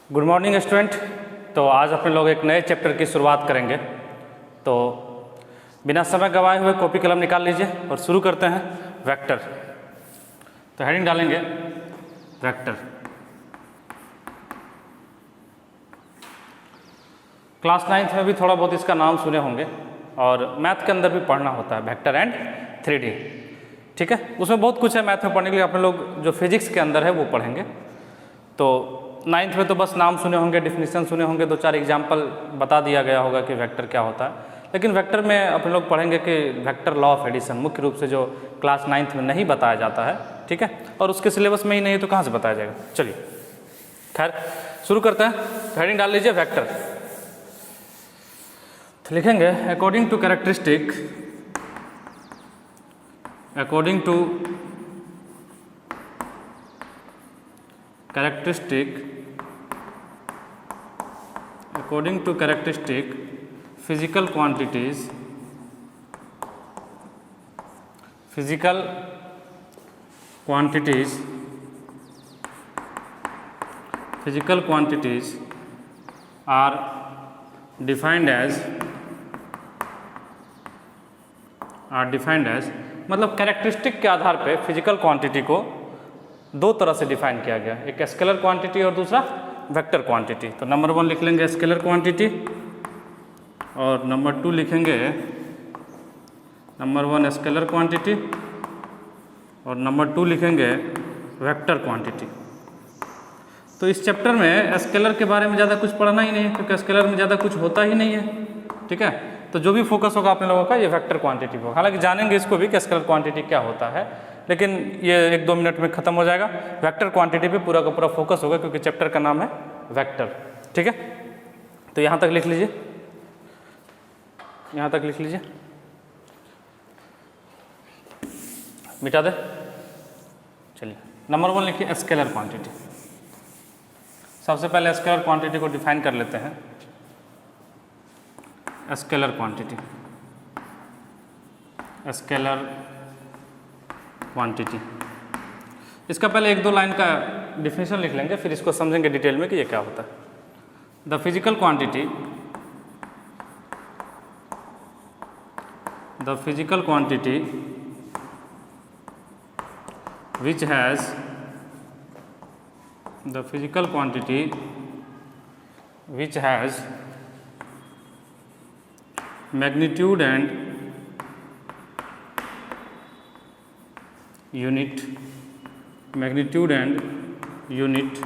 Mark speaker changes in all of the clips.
Speaker 1: Good morning student. तो आज अपने लोग एक नए चैप्टर की शुरुआत करेंगे। तो बिना समय गवाए हुए कॉपी कलम निकाल लीजिए और शुरू करते हैं वेक्टर। तो हेडिंग डालेंगे वेक्टर। क्लास 9th में भी थोड़ा बहुत इसका नाम सुने होंगे और मैथ के अंदर भी पढ़ना होता है वेक्टर एंड 3D। ठीक है, उसमें बहुत कुछ है मैथ में पढ़ने के लिए। अपने लोग जो फिजिक्स के अंदर है वो पढ़ेंगे। तो 9th में तो बस नाम सुने होंगे, डिफिनीशन सुने होंगे, दो चार एग्जाम्पल बता दिया गया होगा कि वेक्टर क्या होता है। लेकिन वेक्टर में अपने लोग पढ़ेंगे कि वेक्टर लॉ ऑफ एडिशन मुख्य रूप से जो क्लास 9th में नहीं बताया जाता है। ठीक है, और उसके सिलेबस में ही नहीं तो कहाँ से बताया जाएगा। चलिए खैर शुरू करते हैं। हेडिंग डाल लीजिए वेक्टर। तो लिखेंगे according to characteristic, according to characteristic physical quantities are defined as मतलब कैरेक्टरिस्टिक के आधार पे फिजिकल क्वांटिटी को दो तरह से डिफाइन किया गया, एक स्केलर क्वांटिटी और दूसरा वेक्टर क्वांटिटी। तो नंबर 1 लिख लेंगे स्केलर क्वांटिटी और नंबर 2 लिखेंगे नंबर 1 स्केलर क्वांटिटी और नंबर 2 लिखेंगे वेक्टर क्वांटिटी। तो इस चैप्टर में स्केलर के बारे में ज़्यादा कुछ पढ़ना ही नहीं है क्योंकि स्केलर में ज़्यादा कुछ होता ही नहीं है। ठीक है, तो जो भी फोकस होगा अपने लोगों का ये वेक्टर क्वांटिटी होगा। हालांकि जानेंगे इसको भी कि स्केलर क्वांटिटी क्या होता है, लेकिन ये 1-2 मिनट में खत्म हो जाएगा। वेक्टर क्वांटिटी पे पूरा का पूरा फोकस होगा क्योंकि चैप्टर का नाम है वेक्टर। ठीक है, तो यहाँ तक लिख लीजिए, यहाँ तक लिख लीजिए, मिटा दे। चलिए नंबर 1 लिखिए स्केलर क्वांटिटी। सबसे पहले स्केलर क्वांटिटी को डिफाइन कर लेते हैं। स्केलर क्वांटिटी, स्केलर क्वांटिटी, इसका पहले 1-2 लाइन का डिफिनीशन लिख लेंगे, फिर इसको समझेंगे डिटेल में कि ये क्या होता है। The physical quantity which has magnitude and unit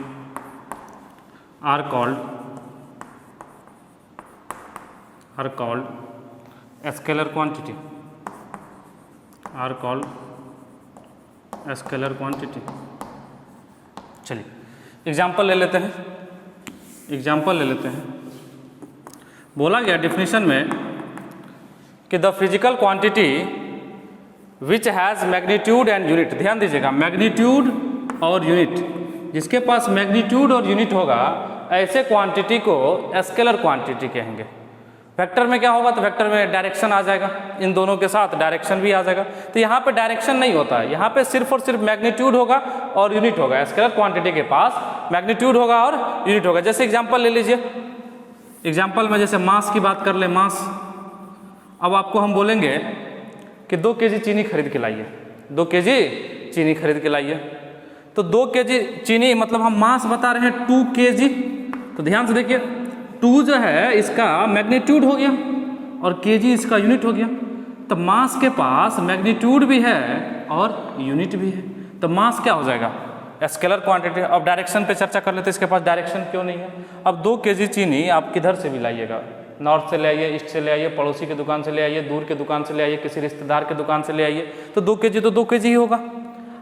Speaker 1: are called scalar quantity, चलिए एग्जाम्पल ले लेते हैं। बोला गया डिफिनीशन में कि the physical quantity which has magnitude and unit. ध्यान दीजिएगा, मैग्नीट्यूड और यूनिट, जिसके पास मैग्नीट्यूड और यूनिट होगा ऐसे क्वांटिटी को स्केलर क्वांटिटी कहेंगे। वेक्टर में क्या होगा, तो वेक्टर में डायरेक्शन आ जाएगा, इन दोनों के साथ डायरेक्शन भी आ जाएगा। तो यहाँ पे डायरेक्शन नहीं होता है, यहाँ पे सिर्फ और सिर्फ मैग्नीट्यूड होगा और यूनिट होगा। स्केलर क्वांटिटी के पास मैग्नीट्यूड होगा और यूनिट होगा। जैसे एग्जाम्पल ले लीजिए, एग्जाम्पल में जैसे मास की बात कर ले, मास। अब आपको हम बोलेंगे कि 2 kg चीनी खरीद के लाइए, 2 kg चीनी खरीद के लाइए। तो 2 kg चीनी मतलब हम मास बता रहे हैं 2 kg। तो ध्यान से देखिए, 2 जो है इसका मैग्नीट्यूड हो गया और kg इसका यूनिट हो गया। तो मास के पास मैग्नीट्यूड भी है और यूनिट भी है, तो मास क्या हो जाएगा, स्केलर क्वांटिटी। अब डायरेक्शन पे चर्चा कर लेते हैं, इसके पास डायरेक्शन क्यों नहीं है। अब 2 kg चीनी आप किधर से भी लाइएगा, नॉर्थ से ले आइए, ईस्ट से ले आइए, पड़ोसी की दुकान से ले आइए, दूर के दुकान से ले आइए, किसी रिश्तेदार के दुकान से ले आइए, तो 2 kg तो 2 kg ही होगा।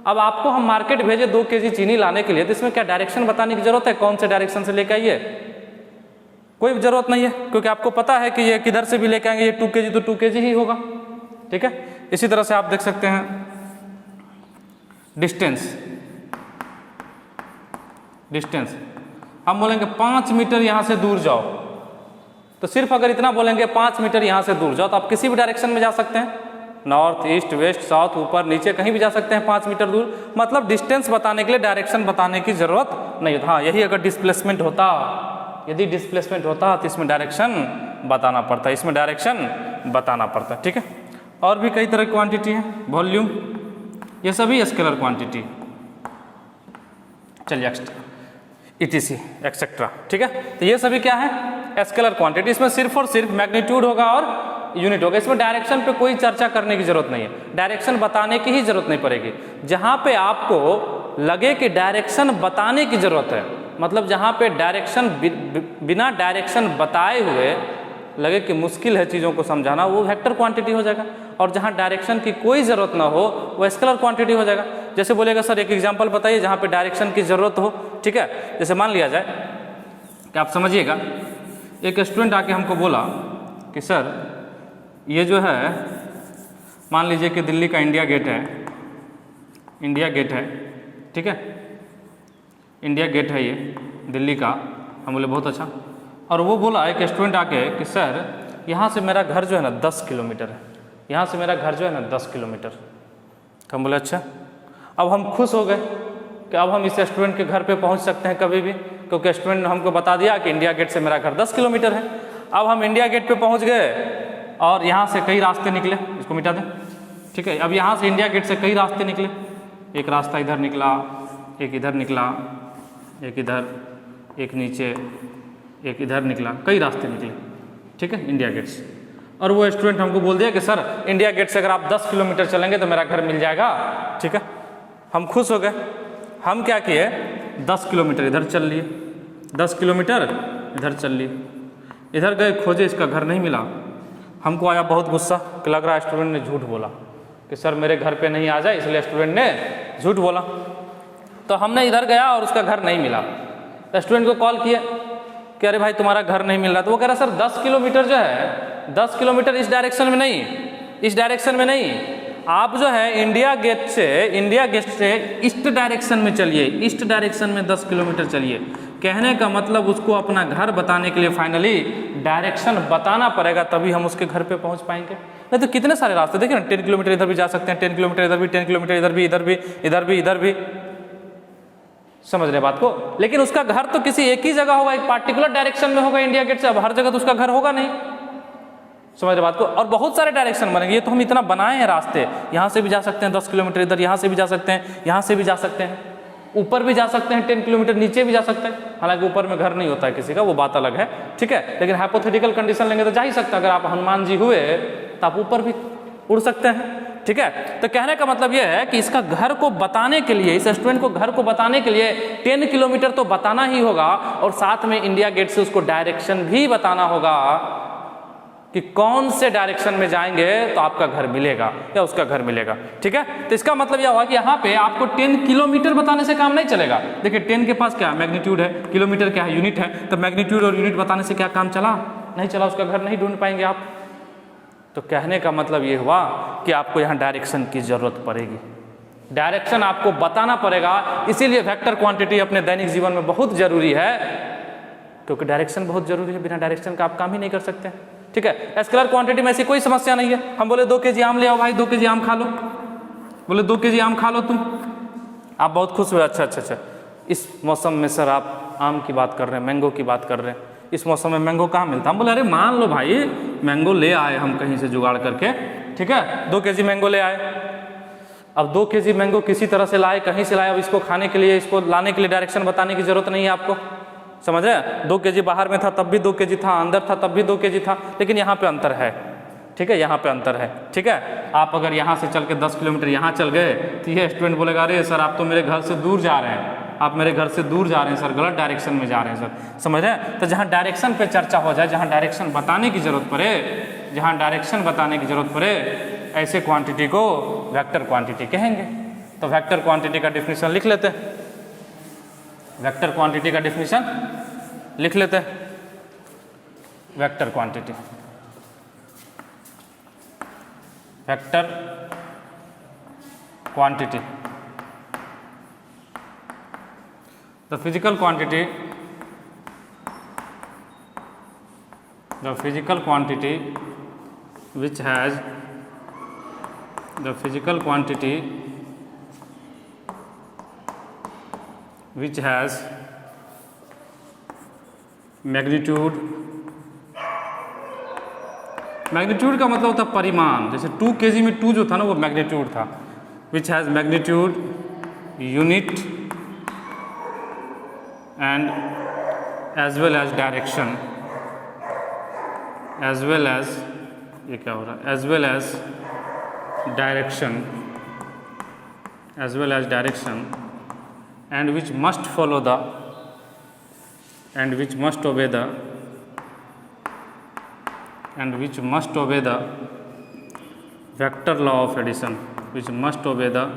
Speaker 1: अब आपको हम मार्केट भेजे 2 kg चीनी लाने के लिए, तो इसमें क्या डायरेक्शन बताने की जरूरत है, कौन से डायरेक्शन से लेके आइए, कोई जरूरत नहीं है, क्योंकि आपको पता है कि ये किधर से भी लेके आएंगे, ये 2 kg तो 2 kg ही होगा। ठीक है, इसी तरह से आप देख सकते हैं डिस्टेंस। हम बोलेंगे 5 मीटर यहाँ से दूर जाओ, तो सिर्फ अगर इतना बोलेंगे 5 मीटर यहाँ से दूर जाओ, तो आप किसी भी डायरेक्शन में जा सकते हैं। नॉर्थ, ईस्ट, वेस्ट, साउथ, ऊपर, नीचे, कहीं भी जा सकते हैं 5 मीटर दूर। मतलब डिस्टेंस बताने के लिए डायरेक्शन बताने की ज़रूरत नहीं होता। हाँ, यही अगर डिस्प्लेसमेंट होता, यदि डिस्प्लेसमेंट होता तो इसमें डायरेक्शन बताना पड़ता, इसमें डायरेक्शन बताना पड़ता। ठीक है, और भी कई तरह की क्वांटिटी है, वॉल्यूम, ये सभी स्केलर क्वांटिटी। चलिए ETC एक्सेट्रा। ठीक है, तो ये सभी क्या है, स्केलर क्वांटिटी। इसमें सिर्फ और सिर्फ मैग्नीट्यूड होगा और यूनिट होगा। इसमें डायरेक्शन पे कोई चर्चा करने की जरूरत नहीं है, डायरेक्शन बताने की ही जरूरत नहीं पड़ेगी। जहाँ पे आपको लगे कि डायरेक्शन बताने की जरूरत है, मतलब जहाँ पे डायरेक्शन बिना डायरेक्शन बताए हुए लगे कि मुश्किल है चीज़ों को समझाना, वो वेक्टर क्वांटिटी हो जाएगा। और जहाँ डायरेक्शन की कोई ज़रूरत ना हो वो स्केलर क्वांटिटी हो जाएगा। जैसे बोलेगा सर एक एग्जांपल बताइए जहाँ पे डायरेक्शन की ज़रूरत हो। ठीक है, जैसे मान लिया जाए कि आप समझिएगा, एक स्टूडेंट आके हमको बोला कि सर ये जो है, मान लीजिए कि दिल्ली का इंडिया गेट है, इंडिया गेट है, ठीक है, इंडिया गेट है ये दिल्ली का। हम बोले बहुत अच्छा। और वो बोला एक स्टूडेंट आके कि सर यहाँ से मेरा घर जो है ना 10 किलोमीटर है, यहाँ से मेरा घर जो है ना 10 किलोमीटर। तो हम बोले अच्छा। अब हम खुश हो गए कि अब हम इस स्टूडेंट के घर पे पहुँच सकते हैं कभी भी, क्योंकि स्टूडेंट ने हमको बता दिया कि इंडिया गेट से मेरा घर 10 किलोमीटर है। अब हम इंडिया गेट पे पहुँच गए और यहाँ से कई रास्ते निकले, इसको मिटा दें। ठीक है, अब यहाँ से इंडिया गेट से कई रास्ते निकले, एक रास्ता इधर निकला, एक इधर निकला, एक इधर, एक नीचे, एक इधर निकला, कई रास्ते निकले। ठीक है, इंडिया गेट से। और वो स्टूडेंट हमको बोल दिया कि सर इंडिया गेट से अगर आप 10 किलोमीटर चलेंगे तो मेरा घर मिल जाएगा। ठीक है, हम खुश हो गए। हम क्या किए, 10 किलोमीटर इधर चल लिए, 10 किलोमीटर इधर चल लिए, इधर गए खोजे, इसका घर नहीं मिला। हमको आया बहुत गुस्सा कि लग रहा है स्टूडेंट ने झूठ बोला कि सर मेरे घर पे नहीं आ जाए, इसलिए स्टूडेंट ने झूठ बोला। तो हमने इधर गया और उसका घर नहीं मिला। स्टूडेंट को कॉल किया कि अरे भाई तुम्हारा घर नहीं मिल रहा। तो वो कह रहा सर 10 किलोमीटर जो है, 10 किलोमीटर इस डायरेक्शन में नहीं, इस डायरेक्शन में नहीं, आप जो है इंडिया गेट से ईस्ट डायरेक्शन में चलिए, ईस्ट डायरेक्शन में 10 किलोमीटर चलिए। कहने का मतलब उसको अपना घर बताने के लिए फाइनली डायरेक्शन बताना पड़ेगा, तभी हम उसके घर पे पहुंच पाएंगे। नहीं तो कितने सारे रास्ते देखिए ना, 10 किलोमीटर इधर भी जा सकते हैं, 10 किलोमीटर इधर भी, 10 किलोमीटर इधर भी, इधर भी, इधर भी, इधर भी। समझ रहे बात को? लेकिन उसका घर तो किसी एक ही जगह होगा, एक पार्टिकुलर डायरेक्शन में होगा इंडिया गेट से। अब हर जगह तो उसका घर होगा नहीं। समझ रहे बात को? और बहुत सारे डायरेक्शन बनेंगे। ये तो हम इतना बनाए हैं रास्ते, यहाँ से भी जा सकते हैं 10 किलोमीटर इधर, यहाँ से भी जा सकते हैं, यहाँ से भी जा सकते हैं, ऊपर भी जा सकते हैं 10 किलोमीटर, नीचे भी जा सकते हैं। हालांकि ऊपर में घर नहीं होता है किसी का, वो बात अलग है। ठीक है, लेकिन हाइपोथेटिकल कंडीशन लेंगे तो जा ही सकता है। अगर आप हनुमान जी हुए तो आप ऊपर भी उड़ सकते हैं। ठीक है, तो कहने का मतलब यह है कि इसका घर को बताने के लिए, इस स्टूडेंट को घर को बताने के लिए 10 किलोमीटर तो बताना ही होगा, और साथ में इंडिया गेट से उसको डायरेक्शन भी बताना होगा कि कौन से डायरेक्शन में जाएंगे तो आपका घर मिलेगा या उसका घर मिलेगा। ठीक है, तो इसका मतलब यह हुआ कि यहाँ पे आपको 10 किलोमीटर बताने से काम नहीं चलेगा। देखिए 10 के पास क्या मैग्नीट्यूड है, किलोमीटर क्या है, यूनिट है। तो मैग्नीट्यूड और यूनिट बताने से क्या काम चला? नहीं चला, उसका घर नहीं ढूंढ पाएंगे आप। तो कहने का मतलब ये हुआ कि आपको यहाँ डायरेक्शन की जरूरत पड़ेगी, डायरेक्शन आपको बताना पड़ेगा। इसीलिए वेक्टर क्वांटिटी अपने दैनिक जीवन में बहुत जरूरी है, क्योंकि डायरेक्शन बहुत जरूरी है। बिना डायरेक्शन का आप काम ही नहीं कर सकते। ठीक है, स्केलर क्वांटिटी में ऐसी कोई समस्या नहीं है। हम बोले 2 kg आम ले आओ भाई, 2 kg आम खा लो, बोले 2 kg आम खा लो तुम, आप बहुत खुश हुए। अच्छा अच्छा अच्छा, इस मौसम में सर आप आम की बात कर रहे हैं, मैंगो की बात कर रहे हैं, इस मौसम में मैंगो कहाँ मिलता? हम बोले अरे मान लो भाई मैंगो ले आए हम कहीं से जुगाड़ करके। ठीक है, 2 kg मैंगो ले आए। अब 2 kg मैंगो किसी तरह से लाए, कहीं से लाए, अब इसको खाने के लिए, इसको लाने के लिए डायरेक्शन बताने की जरूरत नहीं है आपको। समझ रहे? 2 kg बाहर में था तब भी 2 kg था, अंदर था तब भी 2 kg था, लेकिन यहाँ पे अंतर है। ठीक है, यहाँ पे अंतर है। ठीक है, आप अगर यहाँ से चल के 10 किलोमीटर यहाँ चल गए तो ये स्टूडेंट बोलेगा अरे सर आप तो मेरे घर से दूर जा रहे हैं, आप मेरे घर से दूर जा रहे हैं सर, गलत डायरेक्शन में जा रहे हैं सर। समझ रहे हैं? तो जहाँ डायरेक्शन पे चर्चा हो जाए, जहाँ डायरेक्शन बताने की जरूरत पड़े, जहाँ डायरेक्शन बताने की जरूरत पड़े, ऐसे क्वांटिटी को वेक्टर क्वांटिटी कहेंगे। तो वेक्टर क्वांटिटी का डिफिनीशन लिख लेते हैं। वेक्टर क्वांटिटी का डिफिनीशन लिख लेते हैं। Vector quantity, vector quantity, the physical quantity which has the physical quantity which has magnitude, magnitude का मतलब होता है परिमाण, जैसे 2 kg में 2 जो था ना वो मैग्नीट्यूड था, which has magnitude, unit and as well as direction, as well as, ये क्या हो रहा है, as well as direction, as well as direction and which must follow the, and which must obey the, and which must obey the vector law of addition, which must obey the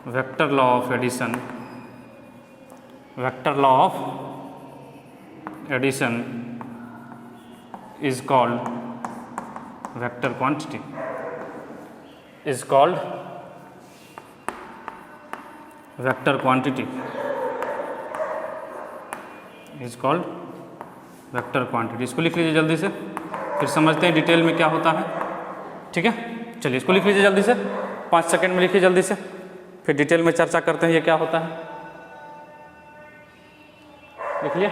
Speaker 1: vector law of addition, vector law of addition is called vector quantity, is called vector quantity, is called vector quantity. इसको लिख लीजिए जल्दी से, फिर समझते हैं detail में क्या होता है। ठीक है, चलिए इसको लिख लीजिए जल्दी से, 5 सेकंड में लिखिए जल्दी से, फिर डिटेल में चर्चा करते हैं ये क्या होता है। लिख लिए?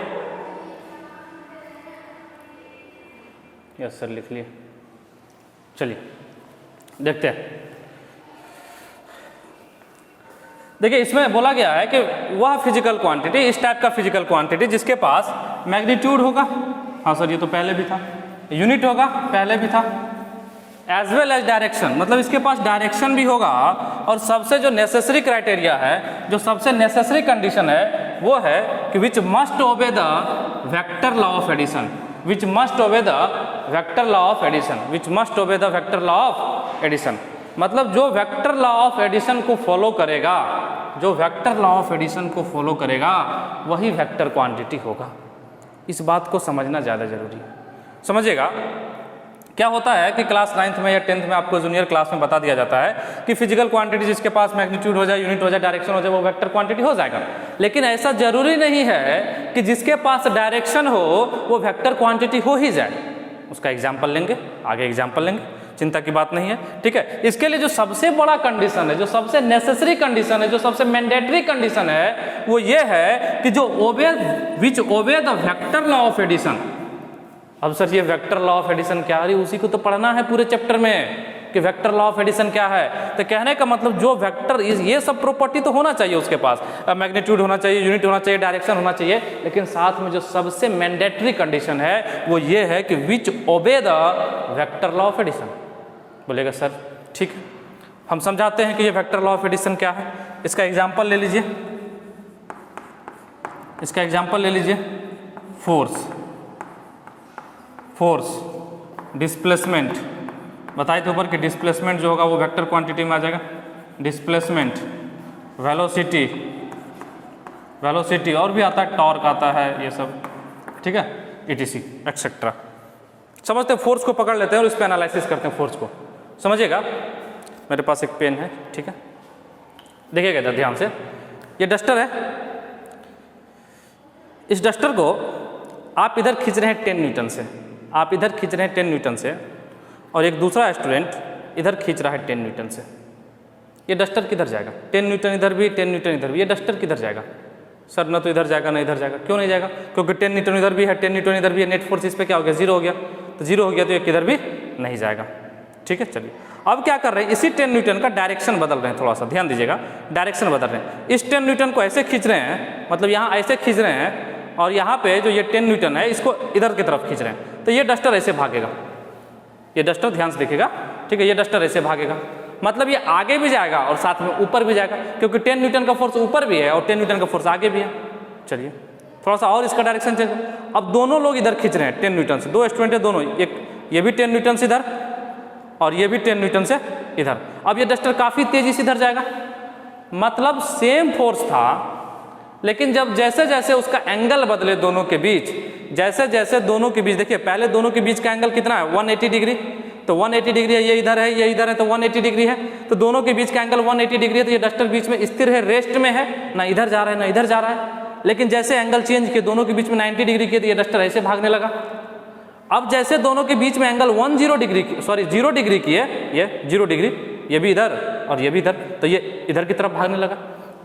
Speaker 1: यस सर लिख लिए। चलिए देखते हैं। देखिए इसमें बोला गया है कि वह फिजिकल क्वांटिटी, इस टाइप का फिजिकल क्वांटिटी जिसके पास मैग्नीट्यूड होगा, हाँ सर ये तो पहले भी था, यूनिट होगा पहले भी था, एज वेल एज डायरेक्शन, मतलब इसके पास डायरेक्शन भी होगा, और सबसे जो नेसेसरी क्राइटेरिया है, जो सबसे नेसेसरी कंडीशन है वो है कि which must obey the vector law of addition, which must obey the vector law of addition, which must obey the vector law of addition, मतलब जो वेक्टर लॉ ऑफ एडिशन को फॉलो करेगा, जो vector law of addition को follow करेगा वही vector quantity होगा। इस बात को समझना ज़्यादा जरूरी है। समझिएगा क्या होता है कि क्लास 9th में या 10th में आपको जूनियर क्लास में बता दिया जाता है कि फिजिकल क्वांटिटी जिसके पास मैग्नीट्यूड हो जाए, यूनिट हो जाए, डायरेक्शन हो जाए, वो वेक्टर क्वांटिटी हो जाएगा। लेकिन ऐसा जरूरी नहीं है कि जिसके पास डायरेक्शन हो वो वेक्टर क्वांटिटी हो ही जाए। उसका एग्जाम्पल लेंगे, आगे एग्जाम्पल लेंगे, चिंता की बात नहीं है। ठीक है, इसके लिए जो सबसे बड़ा कंडीशन है, जो सबसे नेसेसरी कंडीशन है, जो सबसे मैंडेटरी कंडीशन है वो ये है कि जो which obey the vector law of addition. अब सर ये वेक्टर लॉ ऑफ एडिशन क्या है, उसी को तो पढ़ना है पूरे चैप्टर में कि वेक्टर लॉ ऑफ एडिशन क्या है। तो कहने का मतलब जो वेक्टर, ये सब प्रॉपर्टी तो होना चाहिए उसके पास, मैग्नीट्यूड होना चाहिए, यूनिट होना चाहिए, डायरेक्शन होना चाहिए, लेकिन साथ में जो सबसे मैंडेटरी कंडीशन है वो ये है कि which obey the vector law of addition. बोलेगा सर ठीक, हम समझाते हैं कि ये वेक्टर लॉ ऑफ एडिशन क्या है। इसका एग्जाम्पल ले लीजिए, इसका एग्जाम्पल ले लीजिए, फोर्स, फोर्स, डिस्प्लेसमेंट, बताए थे ऊपर कि डिस्प्लेसमेंट जो होगा वो वेक्टर क्वांटिटी में आ जाएगा, डिस्प्लेसमेंट, वेलोसिटी, वेलोसिटी और भी आता है, टॉर्क आता है, ये सब ठीक है, ETC एक्सेट्रा। समझते हैं, फोर्स को पकड़ लेते हैं और इस पर एनालिसिस करते हैं फोर्स को। समझिएगा, मेरे पास एक पेन है, ठीक है, देखिएगा इधर ध्यान से, ये डस्टर है, इस डस्टर को आप इधर खींच रहे हैं 10 न्यूटन से, आप इधर खींच रहे हैं 10 न्यूटन से, और एक दूसरा स्टूडेंट इधर खींच रहा है 10 न्यूटन से। ये डस्टर किधर जाएगा? 10 न्यूटन इधर भी, 10 न्यूटन इधर भी, ये डस्टर किधर जाएगा? सर ना तो इधर जाएगा ना इधर जाएगा। क्यों नहीं जाएगा? क्योंकि 10 न्यूटन इधर भी है, 10 न्यूटन इधर भी है, नेट फोर्स इस पर क्या हो गया? 0 हो गया। तो 0 हो गया तो ये किधर भी नहीं जाएगा। ठीक है, चलिए अब क्या कर रहे हैं, इसी 10 न्यूटन का डायरेक्शन बदल रहे हैं, थोड़ा सा ध्यान दीजिएगा, डायरेक्शन बदल रहे हैं। इस 10 न्यूटन को ऐसे खींच रहे हैं, मतलब यहाँ ऐसे खींच रहे हैं, और यहाँ पे जो ये 10 न्यूटन है इसको इधर की तरफ खींच रहे हैं, तो ये डस्टर ऐसे भागेगा, ये डस्टर ध्यान से देखिएगा, ठीक है, ये डस्टर ऐसे भागेगा, मतलब ये आगे भी जाएगा और साथ में ऊपर भी जाएगा, क्योंकि 10 न्यूटन का फोर्स ऊपर भी है और 10 न्यूटन का फोर्स आगे भी है। चलिए थोड़ा सा और इसका डायरेक्शन चेंज, अब दोनों लोग इधर खींच रहे हैं 10 न्यूटन से, दो स्टूडेंट है दोनों, एक ये भी 10 न्यूटन से इधर और ये भी 10 न्यूटन से इधर। अब ये डस्टर काफ़ी तेजी से इधर जाएगा, मतलब सेम फोर्स था, लेकिन जब जैसे जैसे उसका एंगल बदले दोनों के बीच, जैसे जैसे दोनों के बीच, देखिए पहले दोनों के बीच का एंगल कितना है? 180 डिग्री, तो 180 डिग्री है, ये इधर है, ये इधर है, तो 180 डिग्री है, तो दोनों के बीच का एंगल 180 डिग्री है, तो ये डस्टर बीच में स्थिर है, रेस्ट में है, ना इधर जा रहा है ना इधर जा रहा है। लेकिन जैसे एंगल चेंज किए, दोनों के बीच में 90 डिग्री किए, तो ये डस्टर ऐसे भागने लगा। अब जैसे दोनों के बीच में एंगल 0 डिग्री की है, ये 0 डिग्री, ये भी इधर और ये भी इधर, तो ये इधर की तरफ भागने लगा।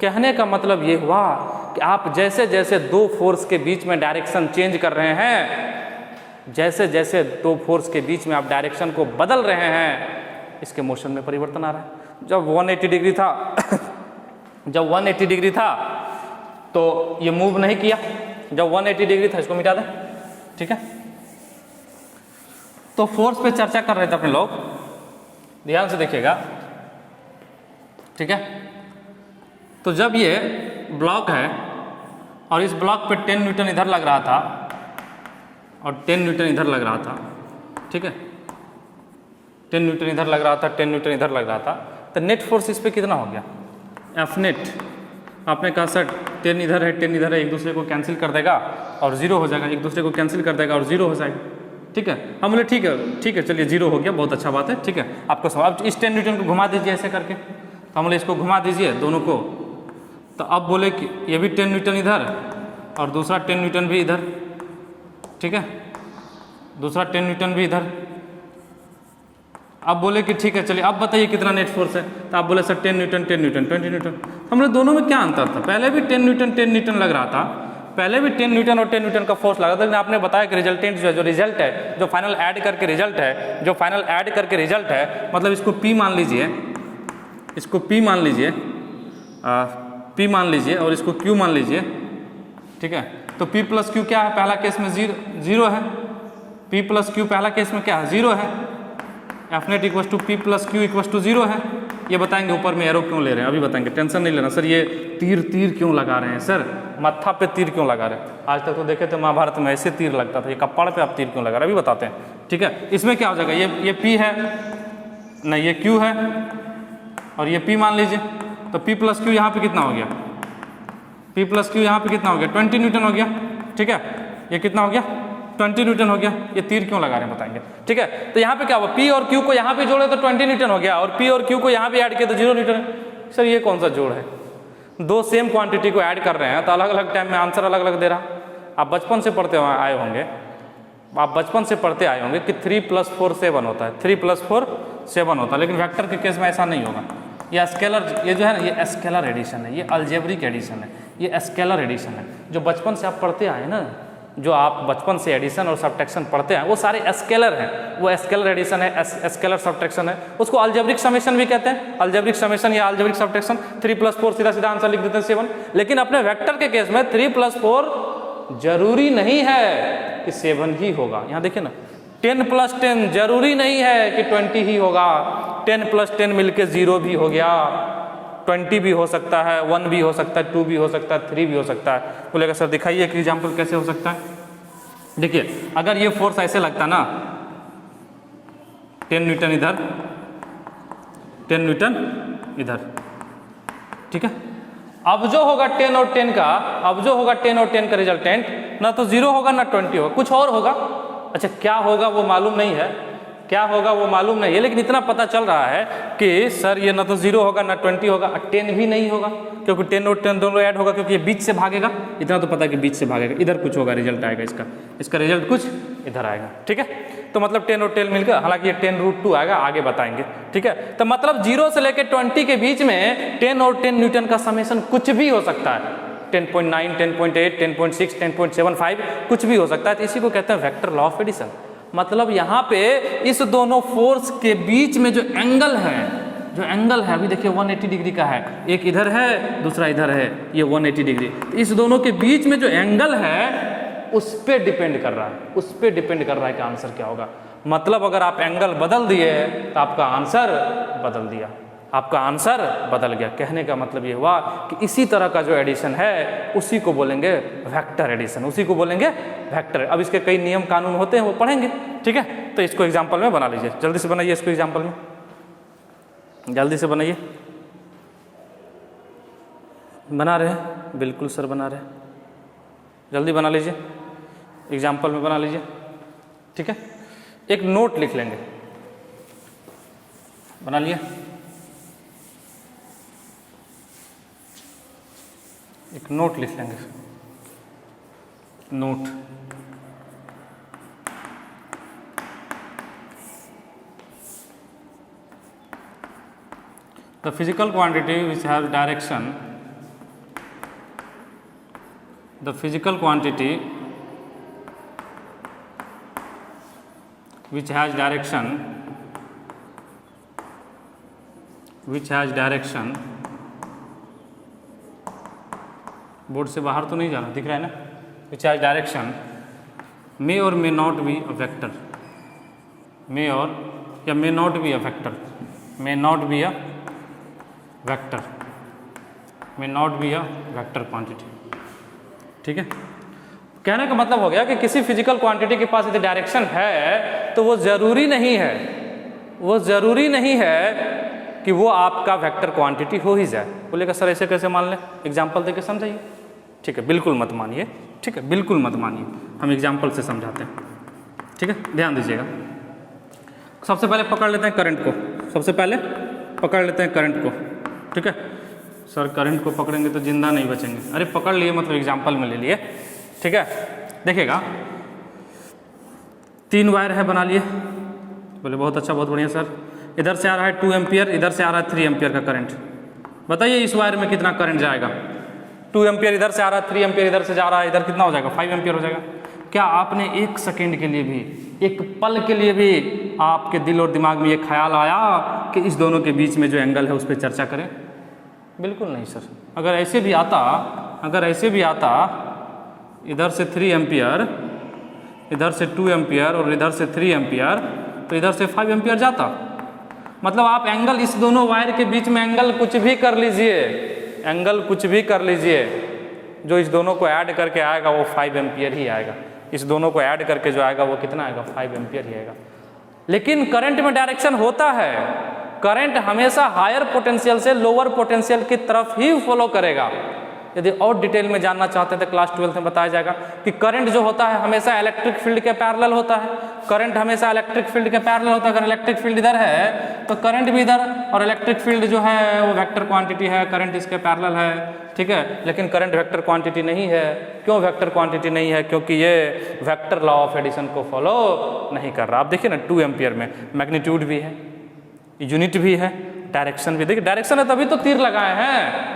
Speaker 1: कहने का मतलब ये हुआ कि आप जैसे जैसे दो फोर्स के बीच में डायरेक्शन चेंज कर रहे हैं, जैसे जैसे दो फोर्स के बीच में आप डायरेक्शन को बदल रहे हैं, इसके मोशन में परिवर्तन आ रहा है। जब 180 डिग्री था जब 180 डिग्री था तो ये मूव नहीं किया, जब 180 डिग्री था इसको मिटा दें, ठीक है। तो फोर्स पे चर्चा कर रहे थे अपने लोग, ध्यान से देखिएगा, ठीक है। तो जब ये ब्लॉक है और इस ब्लॉक पे 10 न्यूटन इधर लग रहा था और 10 न्यूटन इधर लग रहा था, ठीक है, 10 न्यूटन इधर लग रहा था, 10 न्यूटन इधर लग रहा था, तो नेट फोर्स इस पे कितना हो गया, एफ नेट। आपने कहा सर 10 इधर है 10 इधर है, एक दूसरे को कैंसिल कर देगा और 0 हो जाएगा, एक दूसरे को कैंसिल कर देगा और 0 हो जाएगा, ठीक है। हम बोले ठीक है चलिए 0 हो गया, बहुत अच्छा बात है, ठीक है। आपको समझ, अब इस 10 न्यूटन को घुमा दीजिए ऐसे करके, तो हम बोले इसको घुमा दीजिए दोनों को, तो अब बोले कि ये भी 10 न्यूटन इधर और दूसरा 10 न्यूटन भी इधर, ठीक है, दूसरा 10 न्यूटन भी इधर। अब बोले कि ठीक है चलिए अब बताइए कितना नेट फोर्स है, तो आप बोले सर 10 न्यूटन 10 न्यूटन 20 न्यूटन। हमने दोनों में क्या अंतर था, पहले भी 10 न्यूटन लग रहा था, पहले भी 10 न्यूटन और 10 न्यूटन का फोर्स लगा था, लेकिन आपने बताया कि रिजल्टेंट जो रिजल्ट है, जो फाइनल ऐड करके रिजल्ट है, जो फाइनल ऐड करके रिजल्ट है, मतलब इसको P मान लीजिए, इसको P मान लीजिए, P मान लीजिए और इसको Q मान लीजिए, ठीक है। तो P प्लस Q क्या है, पहला केस में 0 है, P प्लस Q पहला केस में क्या है 0 है, F net equal to P plus Q equal to 0 है। ये बताएंगे ऊपर में एरो क्यों ले रहे हैं, अभी बताएंगे, टेंशन नहीं लेना। सर ये तीर क्यों लगा रहे हैं, सर मत्था पे तीर क्यों लगा रहे हैं, आज तक तो देखे थे महाभारत में ऐसे तीर लगता था, ये कपाड़ पे आप तीर क्यों लगा रहे हैं, अभी बताते हैं, ठीक है। इसमें क्या हो जाएगा, ये P है नहीं, ये Q है और ये P मान लीजिए, तो P प्लस Q यहाँ पे कितना हो गया, P प्लस Q यहाँ पे कितना हो गया 20 न्यूटन हो गया, ठीक है। ये कितना हो गया 20 न्यूटन हो गया। ये तीर क्यों लगा रहे हैं बताएंगे, ठीक है। तो यहाँ पे क्या हुआ, P और Q को यहाँ पे जोड़े तो 20 न्यूटन हो गया और P और Q को यहाँ पे ऐड किया तो 0 न्यूटन। सर ये कौन सा जोड़ है, दो सेम क्वांटिटी को ऐड कर रहे हैं तो अलग अलग टाइम में आंसर अलग अलग दे रहा। आप बचपन से पढ़ते आए होंगे, आप बचपन से पढ़ते आए होंगे कि 3 + 4 7 होता है, 3 + 4 7 होता है, लेकिन वेक्टर के केस में ऐसा नहीं होगा। ये स्केलर, ये जो है ना, ये स्केलर एडिशन है, ये अलजेब्रिक एडिशन है, ये स्केलर एडिशन है। जो बचपन से आप पढ़ते आए ना, जो आप बचपन से एडिशन और सब्ट्रैक्शन पढ़ते हैं वो सारे स्केलर हैं, वो स्केलर एडिशन है, स्केलर सब्ट्रैक्शन है, उसको अलजेब्रिक समेशन भी कहते हैं, अलजेब्रिक समेशन या अलजेब्रिक सब्ट्रैक्शन। 3 + 4 सीधा सीधा आंसर लिख देते हैं 7, लेकिन अपने वेक्टर के केस में 3 + 4 जरूरी नहीं है कि 7 ही होगा। यहाँ देखिए ना, 10 + 10 जरूरी नहीं है कि 20 ही होगा, 10 + 10 मिलके 0 भी हो गया, 20 भी हो सकता है, 1 भी हो सकता है, 2 भी हो सकता है, 3 भी हो सकता है। बोलेगा सर दिखाइए एक एग्जाम्पल कैसे हो सकता है। देखिए अगर ये फोर्स ऐसे लगता ना, 10 न्यूटन इधर 10 न्यूटन इधर, ठीक है। अब जो होगा 10 और 10 का, अब जो होगा 10 और 10 का रिजल्टेंट ना तो 0 होगा ना 20 होगा, कुछ और होगा। अच्छा क्या होगा वो मालूम नहीं है, क्या होगा वो मालूम नहीं है, लेकिन इतना पता चल रहा है कि सर ये ना तो 0 होगा ना 20 होगा, 10 भी नहीं होगा, क्योंकि 10 और 10 दोनों ऐड होगा, क्योंकि ये बीच से भागेगा, इतना तो पता है कि बीच से भागेगा, इधर कुछ होगा, रिजल्ट आएगा इसका रिजल्ट कुछ इधर आएगा, ठीक है। तो मतलब 10 और 10 मिलकर, हालांकि ये 10√2 आएगा, आगे बताएंगे, ठीक है। तो मतलब 0 से लेकर 20 के बीच में 10 और 10 न्यूटन का समेशन कुछ भी हो सकता है, 10.9, 10.8, 10.6, 10.75 कुछ भी हो सकता है। तो इसी को कहते हैं वेक्टर लॉ ऑफ एडिशन। मतलब यहाँ पे इस दोनों फोर्स के बीच में जो एंगल है, जो एंगल है अभी देखिए 180 डिग्री का है, एक इधर है दूसरा इधर है, ये 180 डिग्री। तो इस दोनों के बीच में जो एंगल है उस पे डिपेंड कर रहा है, उस पे डिपेंड कर रहा है कि आंसर क्या होगा। मतलब अगर आप एंगल बदल दिए तो आपका आंसर बदल दिया, आपका आंसर बदल गया। कहने का मतलब ये हुआ कि इसी तरह का जो एडिशन है उसी को बोलेंगे वेक्टर एडिशन, उसी को बोलेंगे वेक्टर। अब इसके कई नियम कानून होते हैं, वो पढ़ेंगे, ठीक है। तो इसको एग्जांपल में बना लीजिए, जल्दी से बनाइए इसको एग्जांपल में, जल्दी से बनाइए। बना रहे हैं, बिल्कुल सर बना रहे हैं, जल्दी बना लीजिए, एग्जांपल में बना लीजिए, ठीक है। एक नोट लिख लेंगे, बना लिए, एक नोट लिख लेंगे, note the physical quantity which has direction, the physical quantity which has direction, board से बाहर तो नहीं जाना, दिख रहा है ना, which has direction may or may not be a vector, may or या may not be a vector, may not be a vector, may not be a vector quantity। ठीक है, कहने का मतलब हो गया कि किसी फिजिकल क्वांटिटी के पास यदि डायरेक्शन है तो वो ज़रूरी नहीं है कि वो आपका वेक्टर क्वांटिटी हो ही जाए। बोलेगा सर ऐसे कैसे मान लें, एग्जांपल देके समझाइए। ठीक है, बिल्कुल मत मानिए, ठीक है, बिल्कुल मत मानिए, हम एग्जांपल से समझाते हैं। ठीक है, ध्यान दीजिएगा। सबसे पहले पकड़ लेते हैं करंट को, सबसे पहले पकड़ लेते हैं करंट को। ठीक है सर, करंट को पकड़ेंगे तो जिंदा नहीं बचेंगे, अरे पकड़ लिए मतलब एग्जाम्पल में ले लिए। ठीक है, देखिएगा 3 वायर है, बना लिए। बोले बहुत अच्छा, बहुत बढ़िया सर। इधर से आ रहा है 2 एम्पियर, इधर से आ रहा है 3 एम्पियर का करंट। बताइए इस वायर में कितना करंट जाएगा? 2 एम्पियर इधर से आ रहा है, 3 एम्पियर इधर से जा रहा है, इधर कितना हो जाएगा? 5 एम्पियर हो जाएगा। क्या आपने एक सेकेंड के लिए भी, एक पल के लिए भी आपके दिल और दिमाग में ये ख्याल आया कि इस दोनों के बीच में जो एंगल है उस पर चर्चा करें? बिल्कुल नहीं सर। अगर ऐसे भी आता, इधर से 3 एम्पियर, इधर से 2 एम्पियर और इधर से 3 एम्पियर, तो इधर से 5 एम्पियर जाता। मतलब आप एंगल, इस दोनों वायर के बीच में एंगल कुछ भी कर लीजिए, जो इस दोनों को ऐड करके आएगा वो 5 एम्पियर ही आएगा। इस दोनों को ऐड करके जो आएगा वो कितना आएगा? 5 एम्पियर ही आएगा। लेकिन करंट में डायरेक्शन होता है, करंट हमेशा हायर पोटेंशियल से लोअर पोटेंशियल की तरफ ही फॉलो करेगा। यदि और डिटेल में जानना चाहते हैं तो क्लास 12 में बताया जाएगा कि करंट जो होता है हमेशा इलेक्ट्रिक फील्ड के पैरेलल होता है। करंट हमेशा इलेक्ट्रिक फील्ड के पैरेलल होता है। अगर इलेक्ट्रिक फील्ड इधर है तो करंट भी इधर, और इलेक्ट्रिक फील्ड जो है वो वेक्टर क्वांटिटी है, करंट इसके पैरेलल है। ठीक है, लेकिन करंट वेक्टर क्वांटिटी नहीं है। क्यों वेक्टर क्वांटिटी नहीं है? क्योंकि ये वेक्टर लॉ ऑफ एडिशन को फॉलो नहीं कर रहा। आप देखिए ना, 2 एम्पियर में मैग्नीट्यूड भी है, यूनिट भी है, डायरेक्शन भी। देखिए डायरेक्शन है तभी तो तीर लगाए हैं।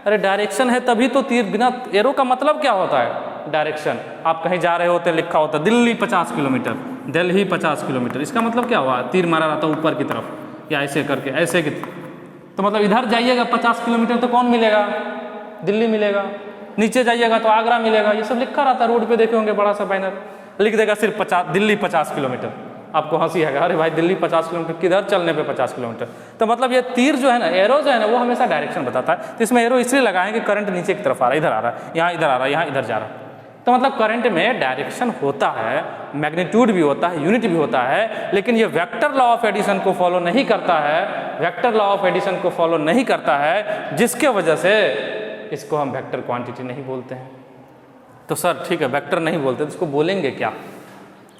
Speaker 1: अरे डायरेक्शन है तभी तो तीर, बिना एरो का मतलब क्या होता है? डायरेक्शन। आप कहीं जा रहे होते, लिखा होता दिल्ली 50 किलोमीटर, दिल्ली 50 किलोमीटर, इसका मतलब क्या हुआ? तीर मारा रहता ऊपर की तरफ या ऐसे करके, ऐसे की, तो मतलब इधर जाइएगा 50 किलोमीटर तो कौन मिलेगा? दिल्ली मिलेगा। नीचे जाइएगा तो आगरा मिलेगा। ये सब लिखा रहता है, रोड पे देखे होंगे, बड़ा सा बैनर लिख देगा सिर्फ 50, दिल्ली 50 किलोमीटर। आपको हंसी आएगा, अरे भाई दिल्ली 50 किलोमीटर, किधर चलने पे 50 किलोमीटर? तो मतलब ये तीर जो है ना, एरो जो है ना, वो हमेशा डायरेक्शन बताता है। तो इसमें एरो इसलिए लगाएं कि करंट नीचे की तरफ आ रहा है, इधर आ रहा है, यहाँ इधर आ रहा है, यहाँ इधर जा रहा है। तो मतलब करंट में डायरेक्शन होता है, मैग्नीट्यूड भी होता है, यूनिट भी होता है, लेकिन ये वेक्टर लॉ ऑफ एडिशन को फॉलो नहीं करता है। वेक्टर लॉ ऑफ एडिशन को फॉलो नहीं करता है, जिसके वजह से इसको हम वेक्टर क्वांटिटी नहीं बोलते हैं। तो सर ठीक है, वेक्टर नहीं बोलते तो इसको बोलेंगे क्या?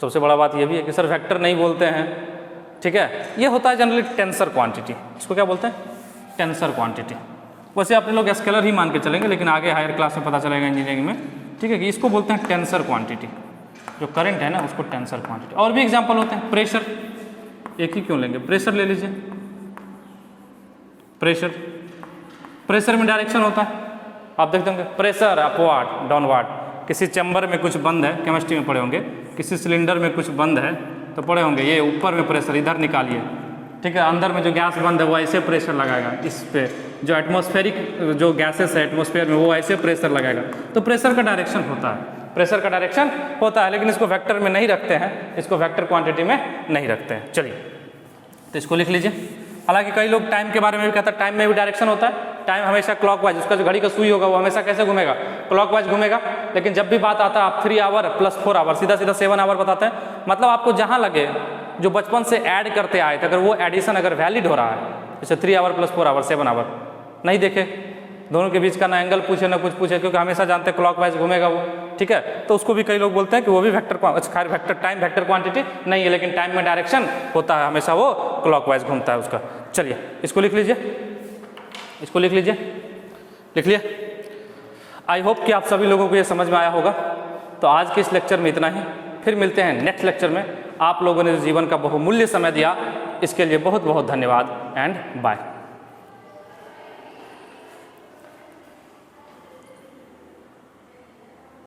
Speaker 1: सबसे बड़ा बात ये भी है कि सर वेक्टर नहीं बोलते हैं। ठीक है, ये होता है जनरली टेंसर क्वांटिटी। इसको क्या बोलते हैं? Tensor quantity. वैसे अपने लोग स्केलर ही मान के चलेंगे, लेकिन आगे हायर क्लास में पता चलेगा इंजीनियरिंग में। ठीक है, कि इसको बोलते हैं टेंसर क्वांटिटी। जो करंट है ना उसको टेंसर क्वांटिटी। और भी एग्जाम्पल होते हैं। प्रेशर, एक ही क्यों लेंगे? प्रेशर ले लीजिए। प्रेशर में डायरेक्शन होता है। आप देखते होंगे प्रेशर अपवार्ड, डाउनवार्ड। किसी चैम्बर में कुछ बंद है, केमिस्ट्री में पढ़े होंगे, किसी सिलेंडर में कुछ बंद है तो पढ़े होंगे, ये ऊपर में प्रेशर, इधर निकालिए। ठीक है, अंदर में जो गैस बंद है वो ऐसे प्रेशर लगाएगा, इस पे जो एटमॉस्फेरिक जो गैसेस है एटमॉस्फेयर में वो ऐसे प्रेशर लगाएगा। तो प्रेशर का डायरेक्शन होता है, प्रेशर का डायरेक्शन होता है, लेकिन इसको वेक्टर में नहीं रखते हैं, इसको वेक्टर क्वांटिटी में नहीं रखते हैं। चलिए तो इसको लिख लीजिए। हालांकि कई लोग टाइम के बारे में भी कहते हैं, टाइम में भी डायरेक्शन होता है। टाइम हमेशा क्लॉकवाइज, उसका जो घड़ी का सुई होगा वो हमेशा कैसे घूमेगा? क्लॉकवाइज घूमेगा। लेकिन जब भी बात आता है आप 3 आवर प्लस 4 आवर, सीधा 7 आवर बताते हैं। मतलब आपको जहाँ लगे, जो बचपन से ऐड करते आए थे, अगर वो एडिशन अगर वैलिड हो रहा है, जैसे 3 आवर प्लस 4 आवर 7 आवर, नहीं देखे दोनों के बीच का ना एंगल पूछे ना कुछ पूछे, क्योंकि हमेशा जानते हैं क्लॉकवाइज घूमेगा वो। ठीक है, तो उसको भी कई लोग बोलते हैं कि वो भी वेक्टर, खैर वेक्टर टाइम वेक्टर क्वांटिटी नहीं है, लेकिन टाइम में डायरेक्शन होता है, हमेशा वो क्लॉकवाइज घूमता है उसका। चलिए इसको लिख लीजिए, इसको लिख लीजिए, लिख लिया। आई होप कि आप सभी लोगों को ये समझ में आया होगा। तो आज के इस लेक्चर में इतना ही, फिर मिलते हैं नेक्स्ट लेक्चर में। आप लोगों ने जीवन का बहुमूल्य समय दिया, इसके लिए बहुत बहुत धन्यवाद एंड बाय।